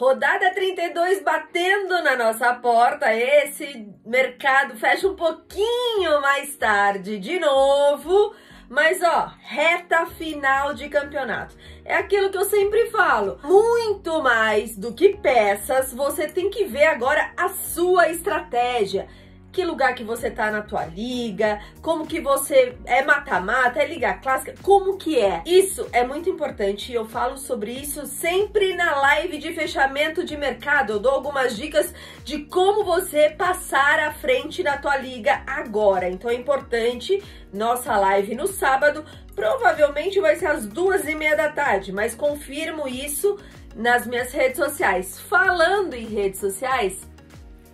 Rodada 32 batendo na nossa porta. Esse mercado fecha um pouquinho mais tarde de novo. Mas, ó, reta final de campeonato. É aquilo que eu sempre falo. Muito mais do que peças, você tem que ver agora a sua estratégia. Que lugar que você tá na tua liga, como que você é mata-mata, é liga clássica, como que é? Isso é muito importante e eu falo sobre isso sempre na live de fechamento de mercado. Eu dou algumas dicas de como você passar à frente na tua liga agora. Então é importante, nossa live no sábado, provavelmente vai ser às 2h30 da tarde, mas confirmo isso nas minhas redes sociais. Falando em redes sociais,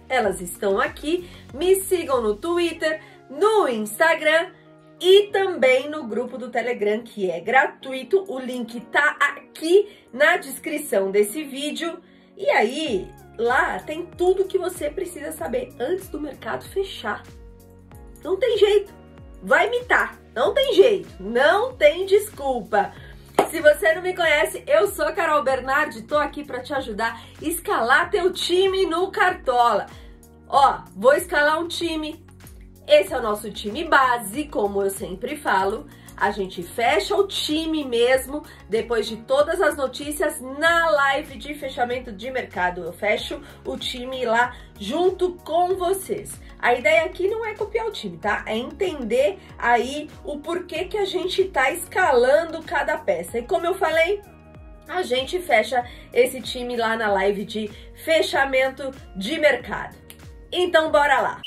elas estão aqui, me sigam no Twitter, no Instagram e também no grupo do Telegram, que é gratuito. O link tá aqui na descrição desse vídeo. E aí, lá tem tudo que você precisa saber antes do mercado fechar. Não tem jeito, vai mitar, não tem jeito, não tem desculpa. Se você não me conhece, eu sou a Carol Bernardi, tô aqui para te ajudar a escalar teu time no Cartola. Ó, vou escalar um time, esse é o nosso time base, como eu sempre falo. A gente fecha o time mesmo, depois de todas as notícias, na live de fechamento de mercado. Eu fecho o time lá junto com vocês. A ideia aqui não é copiar o time, tá? É entender aí o porquê que a gente tá escalando cada peça. E como eu falei, a gente fecha esse time lá na live de fechamento de mercado. Então, bora lá!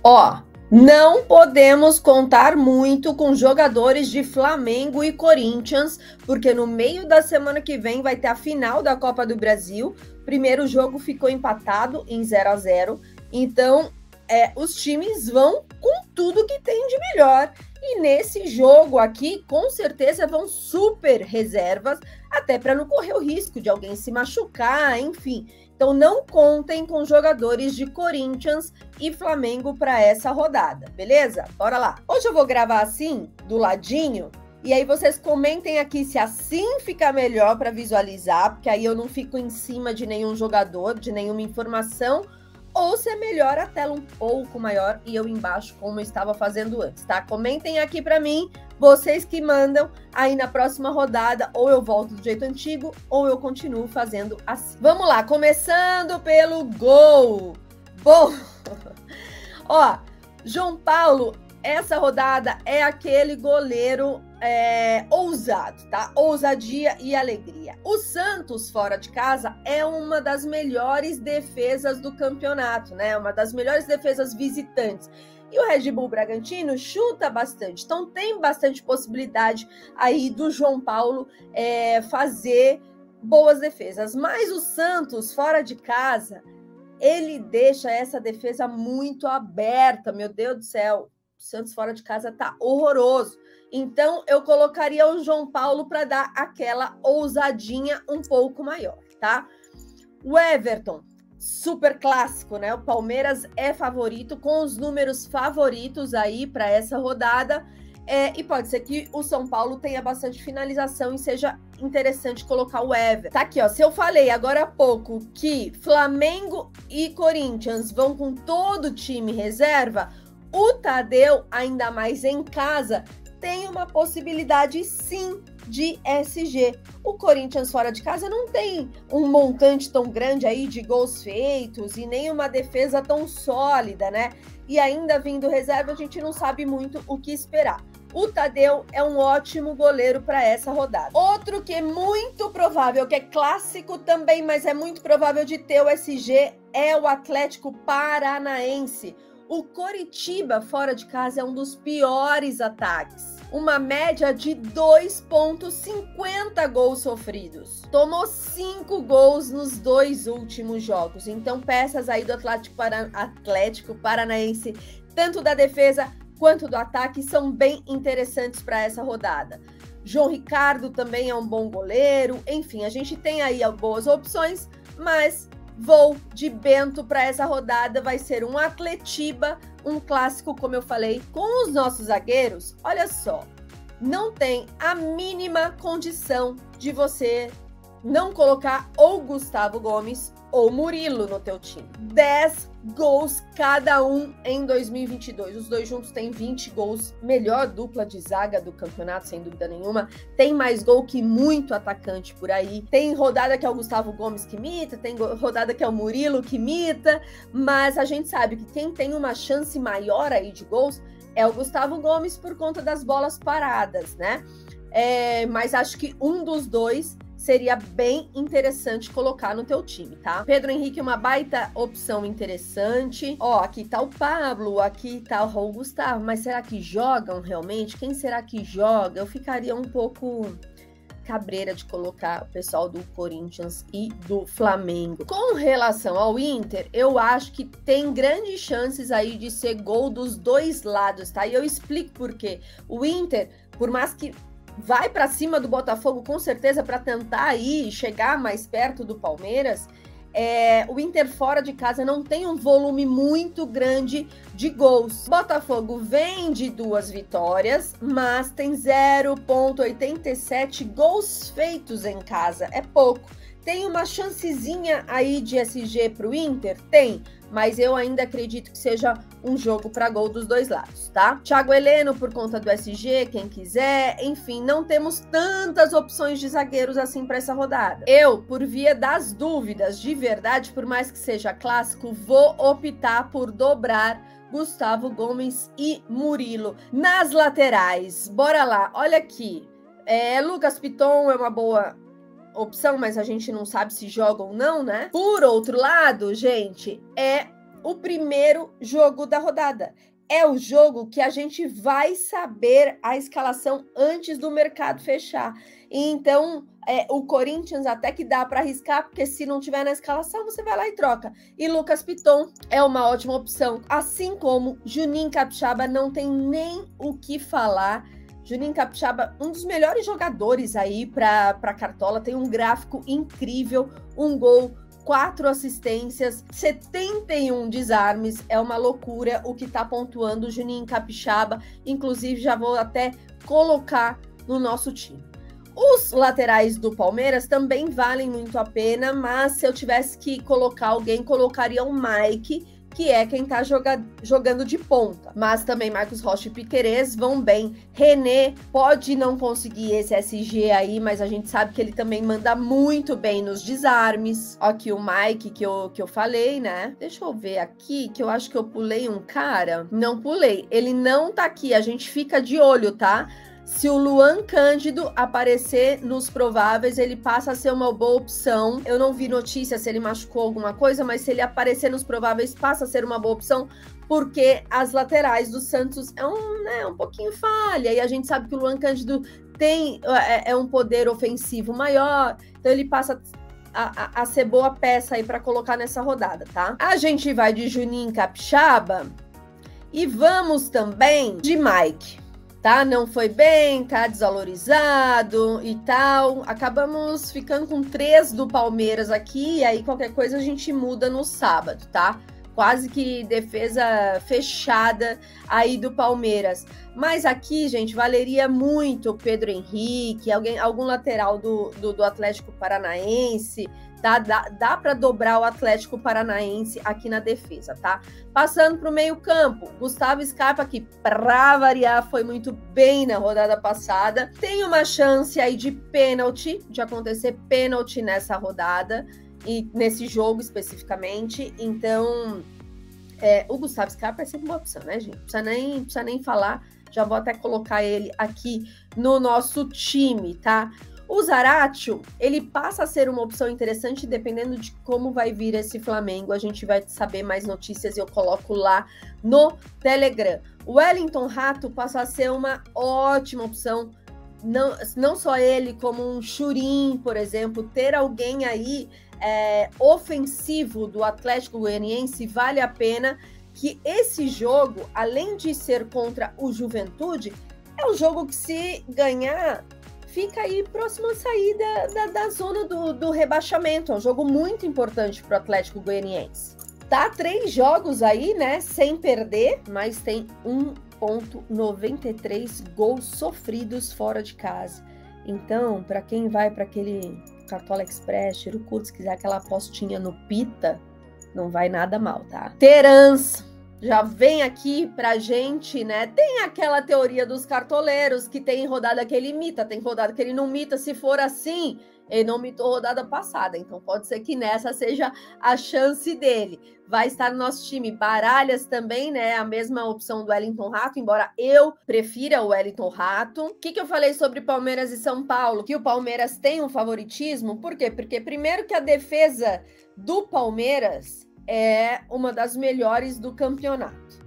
Ó, não podemos contar muito com jogadores de Flamengo e Corinthians, porque no meio da semana que vem vai ter a final da Copa do Brasil. Primeiro jogo ficou empatado em 0-0, então os times vão com tudo que tem de melhor. E nesse jogo aqui, com certeza vão super reservas, até para não correr o risco de alguém se machucar, enfim. Então não contem com jogadores de Corinthians e Flamengo para essa rodada, beleza? Bora lá! Hoje eu vou gravar assim, do ladinho, e aí vocês comentem aqui se assim fica melhor para visualizar, porque aí eu não fico em cima de nenhum jogador, de nenhuma informação, ou se é melhor a tela um pouco maior e eu embaixo como eu estava fazendo antes, tá? Comentem aqui para mim, vocês que mandam, aí na próxima rodada ou eu volto do jeito antigo ou eu continuo fazendo assim. Vamos lá, começando pelo gol. Bom, ó, João Paulo, essa rodada é aquele goleiro ousado, tá? Ousadia e alegria. O Santos, fora de casa, é uma das melhores defesas do campeonato, né? Uma das melhores defesas visitantes. E o Red Bull Bragantino chuta bastante. Então tem bastante possibilidade aí do João Paulo fazer boas defesas. Mas o Santos, fora de casa, ele deixa essa defesa muito aberta. Meu Deus do céu, o Santos fora de casa tá horroroso. Então, eu colocaria o João Paulo para dar aquela ousadinha um pouco maior, tá? O Everton, super clássico, né? O Palmeiras é favorito, com os números favoritos aí para essa rodada. E pode ser que o São Paulo tenha bastante finalização e seja interessante colocar o Everton. Tá aqui, ó. Se eu falei agora há pouco que Flamengo e Corinthians vão com todo o time reserva, o Tadeu, ainda mais em casa, tem uma possibilidade sim de SG. O Corinthians fora de casa não tem um montante tão grande aí de gols feitos e nem uma defesa tão sólida, né? E ainda vindo reserva, a gente não sabe muito o que esperar. O Tadeu é um ótimo goleiro para essa rodada. Outro que é muito provável, que é clássico também, mas é muito provável de ter o SG, é o Atlético Paranaense. O Coritiba, fora de casa, é um dos piores ataques. Uma média de 2,50 gols sofridos. Tomou 5 gols nos 2 últimos jogos. Então, peças aí do Atlético Paranaense, tanto da defesa quanto do ataque, são bem interessantes para essa rodada. João Ricardo também é um bom goleiro. Enfim, a gente tem aí boas opções, mas Vou de Bento para essa rodada, vai ser um Atletiba, um clássico, como eu falei, com os nossos zagueiros. Olha só, não tem a mínima condição de você não colocar ou Gustavo Gomes ou Murilo no teu time. 10 gols cada um em 2022. Os dois juntos têm 20 gols. Melhor dupla de zaga do campeonato, sem dúvida nenhuma. Tem mais gol que muito atacante por aí. Tem rodada que é o Gustavo Gomes que imita, tem rodada que é o Murilo que imita, mas a gente sabe que quem tem uma chance maior aí de gols é o Gustavo Gomes por conta das bolas paradas, né? Mas acho que um dos dois seria bem interessante colocar no teu time, tá? Pedro Henrique é uma baita opção interessante. Ó, aqui tá o Pablo, aqui tá o Raul Gustavo, mas será que jogam realmente? Quem será que joga? Eu ficaria um pouco cabreira de colocar o pessoal do Corinthians e do Flamengo. Com relação ao Inter, eu acho que tem grandes chances aí de ser gol dos dois lados, tá? E eu explico por quê. O Inter, por mais que vai para cima do Botafogo, com certeza, para tentar aí chegar mais perto do Palmeiras, o Inter fora de casa não tem um volume muito grande de gols. Botafogo vem de 2 vitórias, mas tem 0,87 gols feitos em casa. É pouco. Tem uma chancezinha aí de SG para o Inter? Tem, mas eu ainda acredito que seja um jogo para gol dos dois lados, tá? Thiago Heleno por conta do SG, quem quiser, enfim, não temos tantas opções de zagueiros assim para essa rodada. Eu, por via das dúvidas, de verdade, por mais que seja clássico, vou optar por dobrar Gustavo Gomes e Murilo. Nas laterais, bora lá, olha aqui, Lucas Piton é uma boa opção, mas a gente não sabe se joga ou não, né? Por outro lado, gente, é o primeiro jogo da rodada. É o jogo que a gente vai saber a escalação antes do mercado fechar. Então, o Corinthians até que dá para arriscar, porque se não tiver na escalação, você vai lá e troca. E Lucas Piton é uma ótima opção. Assim como Juninho Capixaba, não tem nem o que falar. Juninho Capixaba, um dos melhores jogadores aí para Cartola, tem um gráfico incrível, 1 gol, 4 assistências, 71 desarmes, é uma loucura o que tá pontuando o Juninho Capixaba, inclusive já vou até colocar no nosso time. Os laterais do Palmeiras também valem muito a pena, mas se eu tivesse que colocar alguém, colocaria o Mike, que é quem tá jogando de ponta. Mas também Marcos Rocha e Piquerez vão bem. René pode não conseguir esse SG aí, mas a gente sabe que ele também manda muito bem nos desarmes. Ó, aqui o Mike que eu falei, né? Deixa eu ver aqui, que eu acho que eu pulei um cara. Não pulei, ele não tá aqui, a gente fica de olho, tá? Se o Luan Cândido aparecer nos prováveis, ele passa a ser uma boa opção. Eu não vi notícia se ele machucou alguma coisa, mas se ele aparecer nos prováveis, passa a ser uma boa opção, porque as laterais do Santos um pouquinho falha. E a gente sabe que o Luan Cândido tem um poder ofensivo maior, então ele passa a ser boa peça aí para colocar nessa rodada, tá? A gente vai de Juninho Capixaba e vamos também de Mike. Tá? Não foi bem, tá desvalorizado e tal. Acabamos ficando com 3 do Palmeiras aqui, e aí qualquer coisa a gente muda no sábado, tá? Quase que defesa fechada aí do Palmeiras. Mas aqui, gente, valeria muito o Pedro Henrique, algum lateral do Atlético Paranaense, tá? Dá para dobrar o Atlético Paranaense aqui na defesa, tá? Passando para o meio-campo, Gustavo Scarpa, que para variar foi muito bem na rodada passada, tem uma chance aí de pênalti, de acontecer pênalti nessa rodada e nesse jogo especificamente. Então, o Gustavo Scarpa é sempre uma opção, né, gente? Não precisa nem falar, já vou até colocar ele aqui no nosso time, tá? O Zaratio, ele passa a ser uma opção interessante dependendo de como vai vir esse Flamengo. A gente vai saber mais notícias e eu coloco lá no Telegram. O Wellington Rato passa a ser uma ótima opção. Não só ele, como um Churin, por exemplo. Ter alguém aí ofensivo do Atlético Goianiense vale a pena, que esse jogo, além de ser contra o Juventude, é um jogo que, se ganhar, fica aí próximo a sair da zona do rebaixamento. É um jogo muito importante para o Atlético Goianiense. Tá 3 jogos aí, né, sem perder, mas tem 1,93 gols sofridos fora de casa. Então, para quem vai para aquele Cartola Express, tiro curto, se quiser aquela apostinha no Pita, não vai nada mal, tá? Terans já vem aqui pra gente, né? Tem aquela teoria dos cartoleiros que tem rodada que ele imita, tem rodada que ele não imita. Se for assim, ele não mitou rodada passada. Então pode ser que nessa seja a chance dele. Vai estar no nosso time. Baralhas também, né? A mesma opção do Wellington Rato, embora eu prefira o Wellington Rato. O que eu falei sobre Palmeiras e São Paulo? Que o Palmeiras tem um favoritismo. Por quê? Porque primeiro que a defesa do Palmeiras é uma das melhores do campeonato.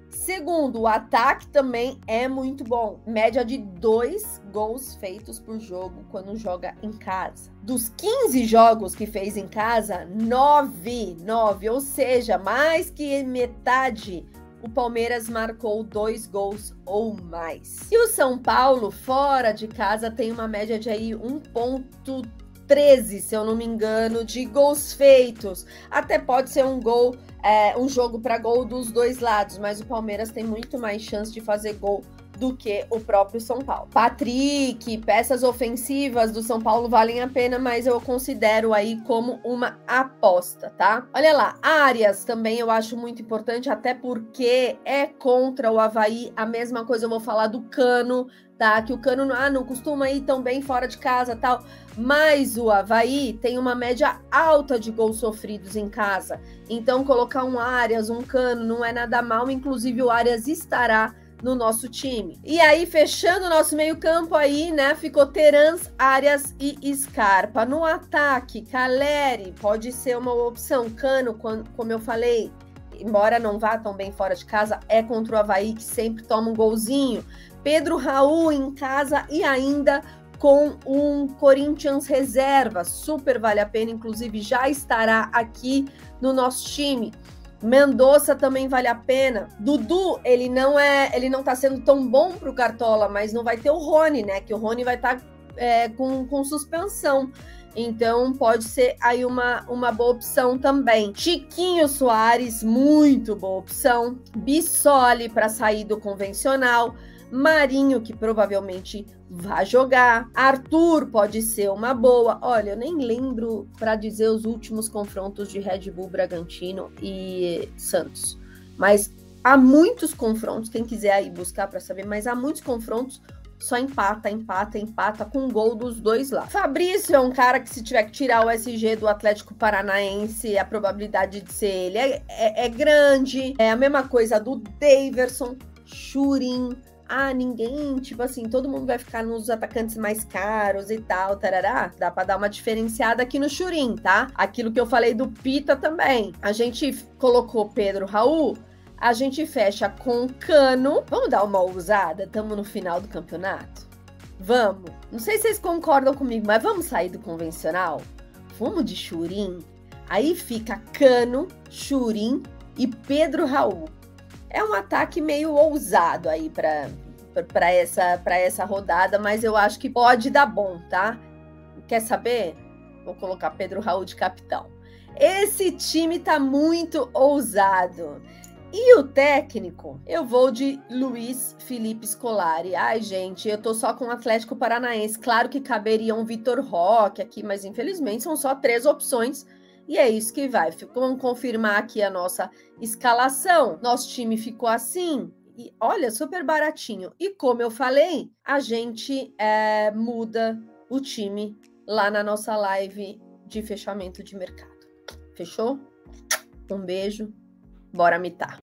Segundo, o ataque também é muito bom. Média de 2 gols feitos por jogo quando joga em casa. Dos 15 jogos que fez em casa, 9, ou seja, mais que metade, o Palmeiras marcou 2 gols ou mais. E o São Paulo, fora de casa, tem uma média de aí 1,13, se eu não me engano, de gols feitos. Até pode ser um jogo para gol dos dois lados, mas o Palmeiras tem muito mais chance de fazer gol do que o próprio São Paulo. Patrick, peças ofensivas do São Paulo valem a pena, mas eu considero aí como uma aposta, tá? Olha lá, Arias também eu acho muito importante, até porque é contra o Avaí. A mesma coisa eu vou falar do Cano, tá? Que o Cano não costuma ir tão bem fora de casa, tal, mas o Avaí tem uma média alta de gols sofridos em casa. Então colocar um Arias, um Cano não é nada mal, inclusive o Arias estará no nosso time. E aí, fechando o nosso meio-campo aí, né? Ficou Terans, Arias e Scarpa. No ataque, Caleri pode ser uma opção. Cano, como eu falei, embora não vá tão bem fora de casa, é contra o Avaí, que sempre toma um golzinho. Pedro Raul em casa e ainda com um Corinthians reserva. Super vale a pena, inclusive já estará aqui no nosso time. Mendonça também vale a pena. Dudu, ele não tá sendo tão bom pro Cartola, mas não vai ter o Rony, né? Que o Rony vai estar com suspensão. Então pode ser aí uma boa opção também. Chiquinho Soares, muito boa opção. Bissoli para sair do convencional. Marinho, que provavelmente vai jogar. Arthur pode ser uma boa. Olha, eu nem lembro para dizer os últimos confrontos de Red Bull Bragantino e Santos. Mas há muitos confrontos, quem quiser aí buscar para saber, mas há muitos confrontos, só empata com gol dos dois lá. Fabrício é um cara que, se tiver que tirar o SG do Atlético Paranaense, a probabilidade de ser ele é grande. É a mesma coisa do Daverson, Churin. Ninguém, tipo assim, todo mundo vai ficar nos atacantes mais caros e tal, tarará. Dá pra dar uma diferenciada aqui no Churin, tá? Aquilo que eu falei do Pita também. A gente colocou Pedro Raul, a gente fecha com Cano. Vamos dar uma ousada? Estamos no final do campeonato? Vamos. Não sei se vocês concordam comigo, mas vamos sair do convencional? Vamos de Churin? Aí fica Cano, Churin e Pedro Raul. É um ataque meio ousado aí para essa rodada, mas eu acho que pode dar bom, tá? Quer saber? Vou colocar Pedro Raul de capitão. Esse time tá muito ousado. E o técnico? Eu vou de Luiz Felipe Scolari. Ai, gente, eu tô só com o Atlético Paranaense. Claro que caberia um Vitor Roque aqui, mas infelizmente são só 3 opções. E é isso que vai. Vamos confirmar aqui a nossa escalação. Nosso time ficou assim. E olha, super baratinho. E como eu falei, a gente muda o time lá na nossa live de fechamento de mercado. Fechou? Um beijo. Bora mitar.